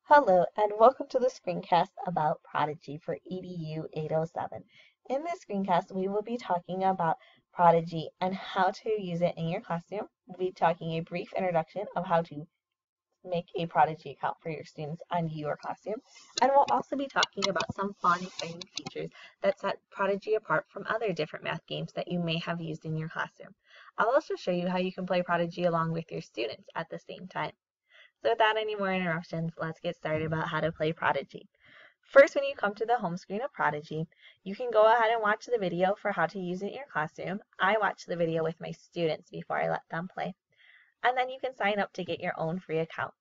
Hello and welcome to the screencast about Prodigy for edu807. In this screencast, we will be talking about Prodigy and how to use it in your classroom. We'll be talking a brief introduction of how to make a Prodigy account for your students and your classroom. And we'll also be talking about some fun, exciting features that set Prodigy apart from other different math games that you may have used in your classroom. I'll also show you how you can play Prodigy along with your students at the same time. So without any more interruptions, let's get started about how to play Prodigy. First, when you come to the home screen of Prodigy, you can go ahead and watch the video for how to use it in your classroom. I watch the video with my students before I let them play. And then you can sign up to get your own free account.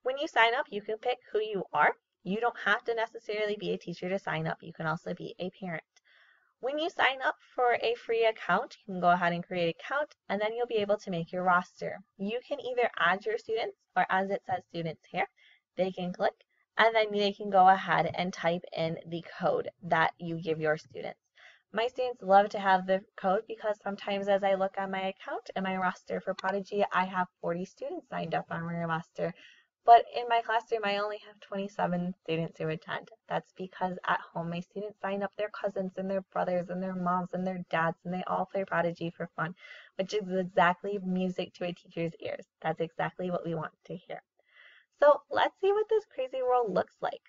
When you sign up, you can pick who you are. You don't have to necessarily be a teacher to sign up. You can also be a parent. When you sign up for a free account, you can go ahead and create an account, and then you'll be able to make your roster. You can either add your students, or as it says students here, they can click, and then they can go ahead and type in the code that you give your students. My students love to have the code because sometimes as I look on my account and my roster for Prodigy, I have 40 students signed up on my roster. But in my classroom, I only have 27 students who attend. That's because at home, my students sign up their cousins and their brothers and their moms and their dads, and they all play Prodigy for fun, which is exactly music to a teacher's ears. That's exactly what we want to hear. So let's see what this crazy world looks like.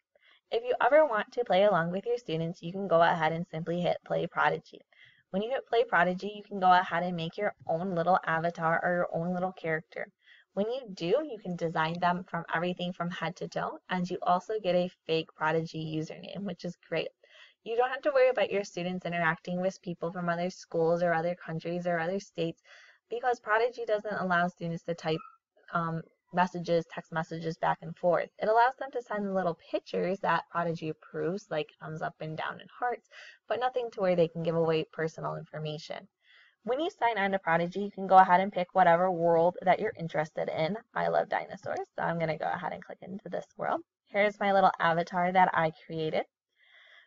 If you ever want to play along with your students, you can go ahead and simply hit Play Prodigy. When you hit Play Prodigy, you can go ahead and make your own little avatar or your own little character. When you do, you can design them from everything from head to toe, and you also get a fake Prodigy username, which is great. You don't have to worry about your students interacting with people from other schools or other countries or other states because Prodigy doesn't allow students to type text messages back and forth. It allows them to send little pictures that Prodigy approves, like thumbs up and down and hearts, but nothing to where they can give away personal information. When you sign on to Prodigy, you can go ahead and pick whatever world that you're interested in. I love dinosaurs, so I'm going to go ahead and click into this world. Here's my little avatar that I created.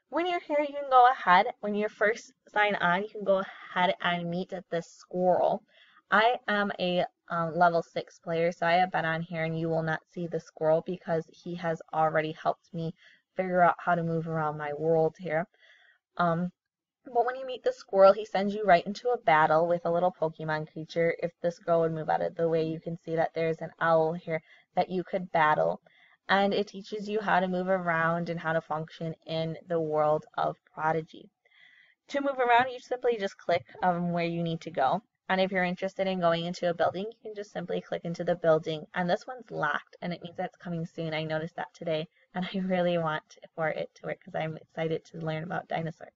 When you're here, you can go ahead, when you first sign on, you can go ahead and meet this squirrel. I am a level 6 player, so I have been on here and you will not see the squirrel because he has already helped me figure out how to move around my world here. But when you meet the squirrel, he sends you right into a battle with a little Pokemon creature. If this girl would move out of the way, you can see that there's an owl here that you could battle. And it teaches you how to move around and how to function in the world of Prodigy. To move around, you simply just click where you need to go. And if you're interested in going into a building, you can just simply click into the building. And this one's locked, and it means that's coming soon. I noticed that today, and I really want for it to work because I'm excited to learn about dinosaurs.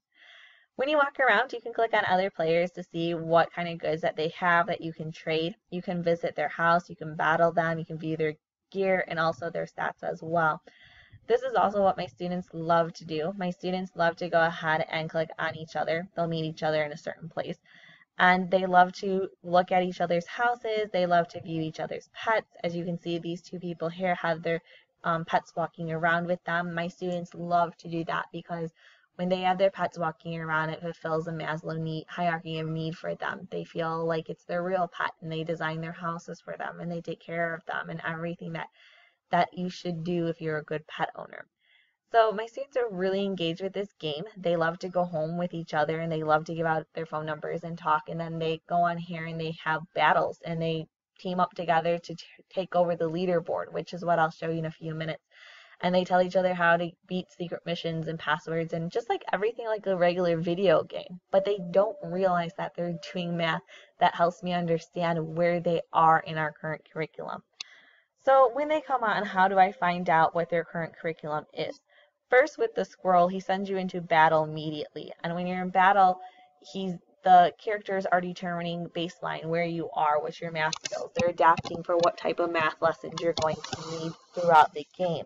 When you walk around, you can click on other players to see what kind of goods that they have that you can trade. You can visit their house, you can battle them, you can view their gear and also their stats as well. This is also what my students love to do. My students love to go ahead and click on each other. They'll meet each other in a certain place. And they love to look at each other's houses. They love to view each other's pets. As you can see, these two people here have their pets walking around with them. My students love to do that because when they have their pets walking around, it fulfills a Maslow hierarchy of need for them. They feel like it's their real pet, and they design their houses for them, and they take care of them, and everything that you should do if you're a good pet owner. So my students are really engaged with this game. They love to go home with each other, and they love to give out their phone numbers and talk, and then they go on here and they have battles, and they team up together to take over the leaderboard, which is what I'll show you in a few minutes. And they tell each other how to beat secret missions and passwords and just like everything like a regular video game. But they don't realize that they're doing math that helps me understand where they are in our current curriculum. So when they come on, how do I find out what their current curriculum is? First, with the squirrel, he sends you into battle immediately. And when you're in battle, the characters are determining baseline where you are with your math skills. They're adapting for what type of math lessons you're going to need throughout the game.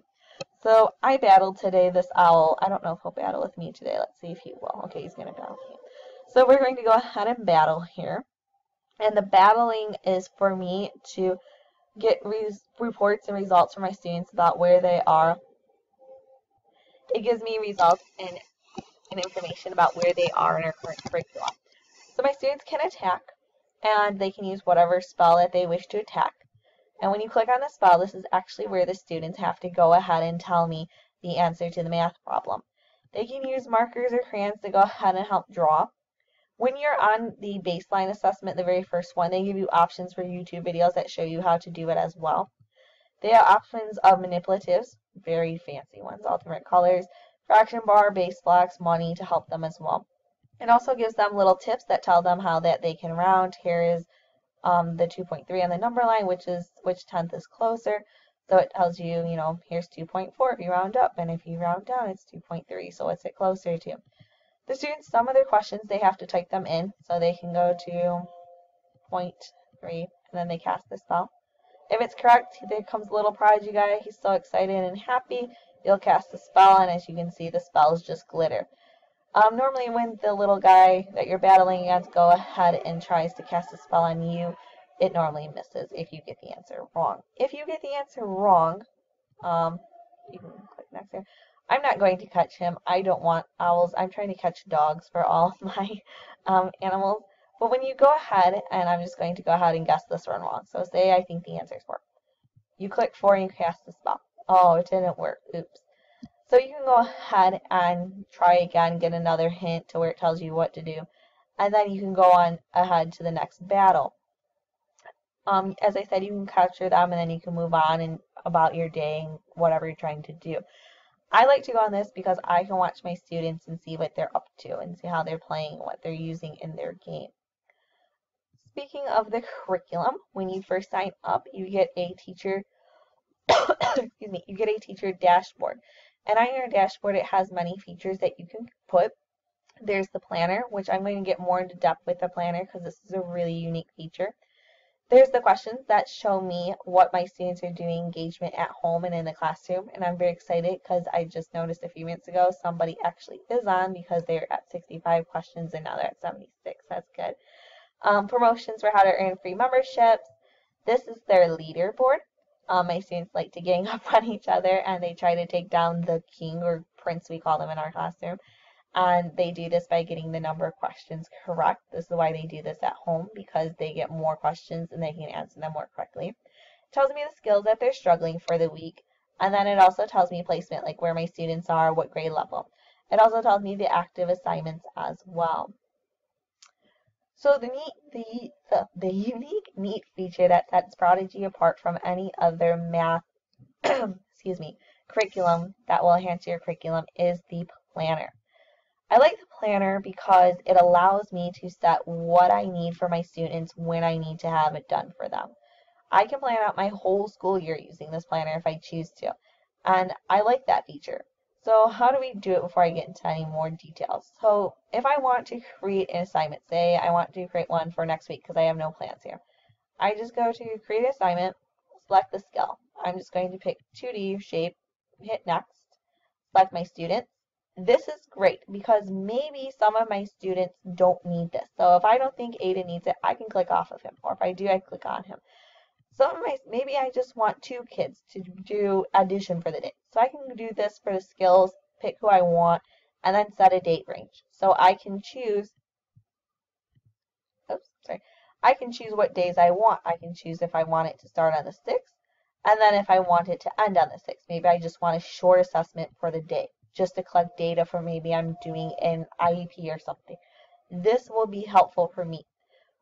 So I battled today this owl. I don't know if he'll battle with me today. Let's see if he will. Okay, he's going to battle with me. So we're going to go ahead and battle here. And the battling is for me to get reports and results from my students about where they are. It gives me results and information about where they are in our current curriculum. So my students can attack, and they can use whatever spell that they wish to attack. And when you click on the spell, this is actually where the students have to go ahead and tell me the answer to the math problem. They can use markers or crayons to go ahead and help draw. When you're on the baseline assessment, the very first one, they give you options for YouTube videos that show you how to do it as well. They have options of manipulatives, very fancy ones, all different colors, fraction bar, base blocks, money to help them as well. It also gives them little tips that tell them how that they can round. Here is the 2.3 on the number line, which tenth is closer. So it tells you, here's 2.4 if you round up, and if you round down, it's 2.3. So what's it closer to? The students, some of their questions, they have to type them in, so they can go to 0.3, and then they cast the spell. If it's correct, there comes the little prodigy guy. He's so excited and happy. You'll cast the spell, and as you can see, the spells just glitter. Normally when the little guy that you're battling against go ahead and tries to cast a spell on you, it normally misses if you get the answer wrong. If you get the answer wrong, you can click next here. I'm not going to catch him. I don't want owls. I'm trying to catch dogs for all of my animals. But when you go ahead, and I'm just going to go ahead and guess this one wrong. So say I think the answer is 4. You click 4 and you cast the spell. Oh, it didn't work. Oops. So you can go ahead and try again, get another hint to where it tells you what to do. And then you can go on ahead to the next battle. As I said, you can capture them and then you can move on and about your day and whatever you're trying to do. I like to go on this because I can watch my students and see what they're up to and see how they're playing and what they're using in their game. Speaking of the curriculum, when you first sign up, you get a teacher excuse me, you get a teacher dashboard. And on your dashboard, it has many features that you can put. There's the planner, which I'm going to get more into depth with the planner because this is a really unique feature. There's the questions that show me what my students are doing engagement at home and in the classroom. And I'm very excited because I just noticed a few minutes ago somebody actually is on because they're at 65 questions and now they're at 76. That's good. Promotions for how to earn free memberships. This is their leaderboard. My students like to gang up on each other and they try to take down the king or prince, we call them in our classroom. And they do this by getting the number of questions correct. This is why they do this at home, because they get more questions and they can answer them more correctly. It tells me the skills that they're struggling for the week. And then it also tells me placement, like where my students are, what grade level. It also tells me the active assignments as well. So the unique, neat feature that sets Prodigy apart from any other math curriculum that will enhance your curriculum is the planner. I like the planner because it allows me to set what I need for my students when I need to have it done for them. I can plan out my whole school year using this planner if I choose to, and I like that feature. So how do we do it before I get into any more details? So if I want to create an assignment, say I want to create one for next week because I have no plans here. I just go to create assignment, select the skill. I'm just going to pick 2D shape, hit next, select my students. This is great because maybe some of my students don't need this. So if I don't think Ada needs it, I can click off of him. Or if I do, I click on him. Maybe I just want 2 kids to do addition for the day. So I can do this for the skills, pick who I want, and then set a date range. So I can choose, I can choose what days I want. I can choose if I want it to start on the 6th, and then if I want it to end on the 6th. Maybe I just want a short assessment for the day, just to collect data for maybe I'm doing an IEP or something. This will be helpful for me.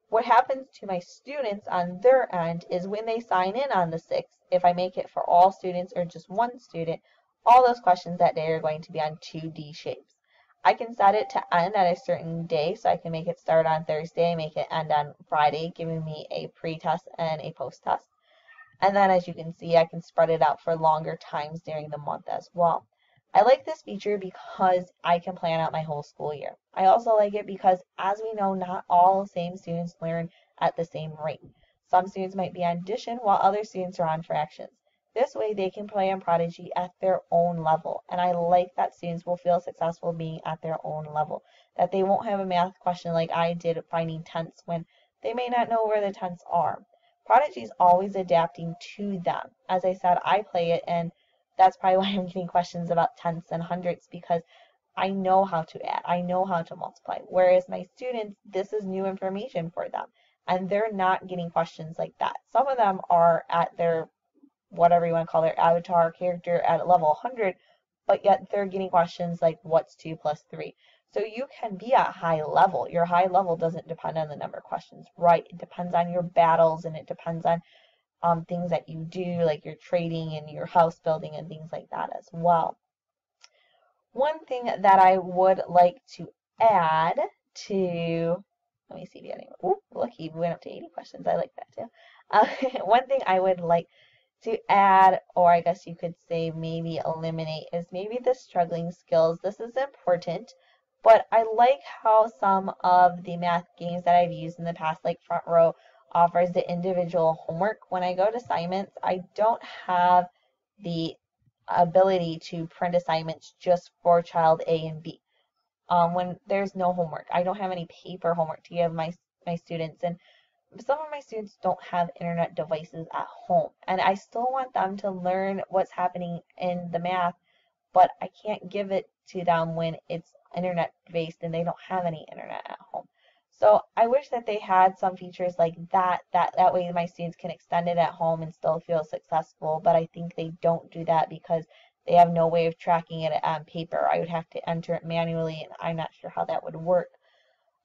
What happens to my students on their end is when they sign in on the 6th, if I make it for all students or just one student, all those questions that day are going to be on 2D shapes. I can set it to end at a certain day, so I can make it start on Thursday, make it end on Friday, giving me a pre-test and a post-test. And then as you can see, I can spread it out for longer times during the month as well. I like this feature because I can plan out my whole school year. I also like it because, as we know, not all same students learn at the same rate. Some students might be on addition while other students are on fractions. This way they can play on Prodigy at their own level, and I like that students will feel successful being at their own level, that they won't have a math question like I did finding tenths when they may not know where the tenths are. Prodigy is always adapting to them. As I said, I play it, and that's probably why I'm getting questions about tenths and hundredths, because I know how to add, I know how to multiply. Whereas my students, this is new information for them. and they're not getting questions like that. Some of them are at their, whatever you want to call their avatar character, at level 100, but yet they're getting questions like, what's 2 plus 3? So you can be at high level. Your high level doesn't depend on the number of questions, right? It depends on your battles, and it depends on things that you do, like your trading and your house building and things like that as well. One thing that I would like to add to, let me see if you got any. Ooh, lucky, we went up to 80 questions. I like that too. One thing I would like to add, or I guess you could say maybe eliminate, is maybe the struggling skills. This is important, but I like how some of the math games that I've used in the past, like Front Row, offers the individual homework. When I go to assignments, I don't have the ability to print assignments just for child A and B. When there's no homework, I don't have any paper homework to give my students, and some of my students don't have internet devices at home, and I still want them to learn what's happening in the math, but I can't give it to them when it's internet based and they don't have any internet at home. So I wish that they had some features like that way my students can extend it at home and still feel successful, but I think they don't do that because they have no way of tracking it on paper. I would have to enter it manually, and I'm not sure how that would work.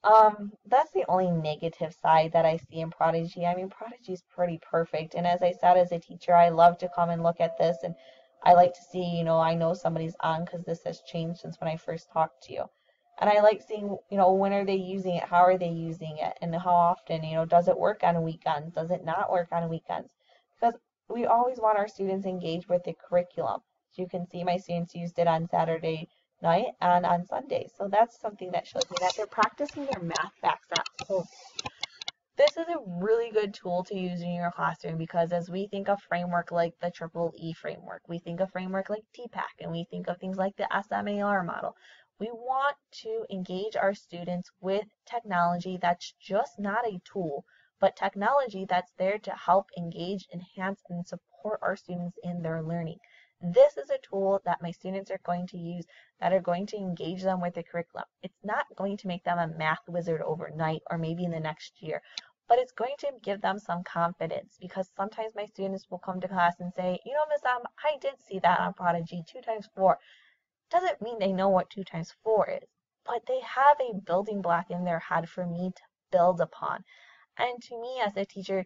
That's the only negative side that I see in Prodigy. I mean, Prodigy is pretty perfect, and as I said, as a teacher, I love to come and look at this, and I like to see, I know somebody's on because this has changed since when I first talked to you. And I like seeing, when are they using it, how are they using it, and how often, does it work on weekends, does it not work on weekends? Because we always want our students engaged with the curriculum. So you can see my students used it on Saturday night and on Sunday. So that's something that shows me that they're practicing their math facts at home. This is a really good tool to use in your classroom because as we think of framework like the Triple E framework, we think of framework like TPAC, and we think of things like the SMAR model. We want to engage our students with technology that's just not a tool, but technology that's there to help engage, enhance, and support our students in their learning. This is a tool that my students are going to use that are going to engage them with the curriculum. It's not going to make them a math wizard overnight or maybe in the next year, but it's going to give them some confidence because sometimes my students will come to class and say, Miss I did see that on Prodigy, 2 times 4. Doesn't mean they know what 2 times 4 is, but they have a building block in their head for me to build upon. And to me as a teacher,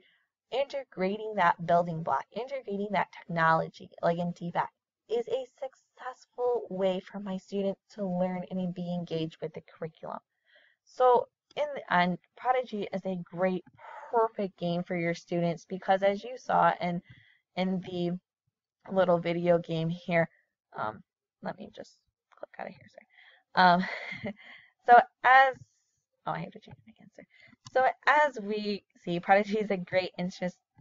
integrating that building block, integrating that technology, like in TPAC, is a successful way for my students to learn and be engaged with the curriculum. So in the end, Prodigy is a great, perfect game for your students because as you saw in the little video game here, let me just click out of here, sorry. So as, I have to change my answer. So as we see, Prodigy is a great,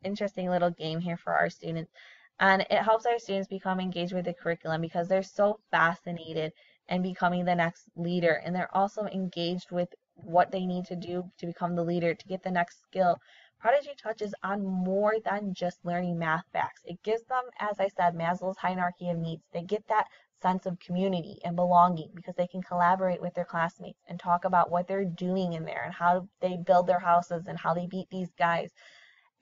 interesting little game here for our students. And it helps our students become engaged with the curriculum because they're so fascinated in becoming the next leader. And they're also engaged with what they need to do to become the leader, to get the next skill. Prodigy touches on more than just learning math facts. It gives them, as I said, Maslow's hierarchy of needs. They get that sense of community and belonging because they can collaborate with their classmates and talk about what they're doing in there and how they build their houses and how they beat these guys.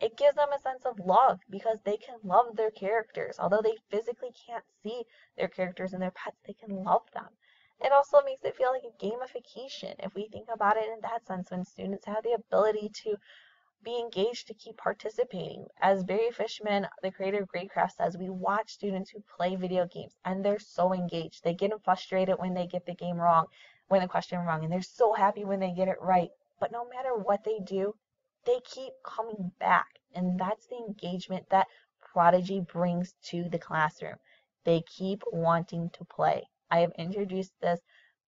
It gives them a sense of love because they can love their characters. Although they physically can't see their characters and their pets, they can love them. It also makes it feel like a gamification if we think about it in that sense, when students have the ability to be engaged, to keep participating. As Barry Fishman, the creator of Gradecraft, says, we watch students who play video games and they're so engaged. They get frustrated when they get the game wrong, when the question wrong, and they're so happy when they get it right. But no matter what they do, they keep coming back, and that's the engagement that Prodigy brings to the classroom. They keep wanting to play. I have introduced this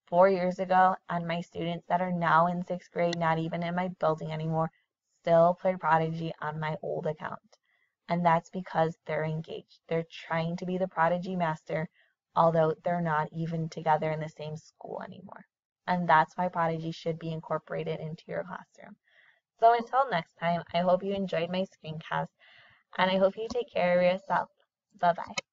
4 years ago, and my students that are now in 6th grade, not even in my building anymore, still play Prodigy on my old account. And that's because they're engaged. They're trying to be the Prodigy master, although they're not even together in the same school anymore. And that's why Prodigy should be incorporated into your classroom. So until next time, I hope you enjoyed my screencast, and I hope you take care of yourself. Bye-bye.